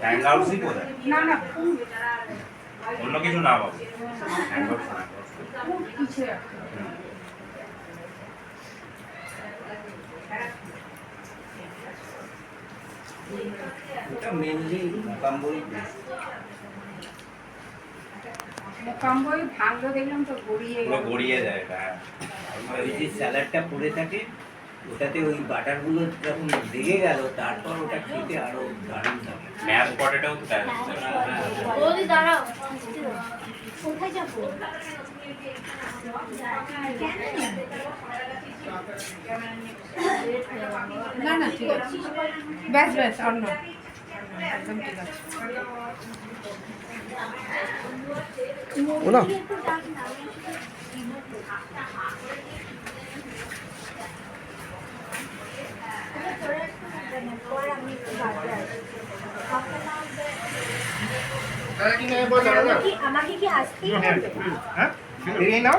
হ্যাঙ্গাউটসই কোথায়? না না অন্য কিছু না বাবু, হ্যাঙ্গাউটস না। কিছু একটা এটা মেনলি মোকাম্বই মোকাম্বই ভাঙলো দেখলাম তো গড়িয়ে পুরো গড়িয়ে যায় এটা। ওই যে স্যালাডটা পড়ে থাকে ওটাতে ওই বাটারগুলো যখন লেগে গেল তারপর ওটা খেতে আরো দারুণ থাকে। ম্যাশ পটেটোও তো তাই। বৌদি দাঁড়াও, কোথায় যাবো? না না ঠিক আছে ব্যাস ব্যাস অন্য একদম ঠিক আছে ওলা আমাকে কি আসতেই হবে? হ্যাঁ বেরিয়ে নাও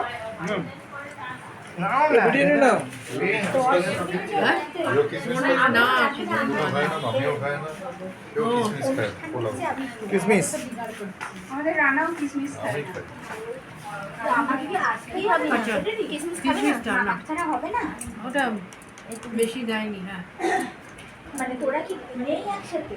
নাও না বেরিয়ে নাও কিসমিস আমাদের রান্নাও কিসমিস খায় তো আমাকে কি আসতেই হবে? কিসমিস খাবে না? ছাড়া হবে না? ওটা বেশি দেয়নি হ্যাঁ মানে তোরা কি নেই একসাথে?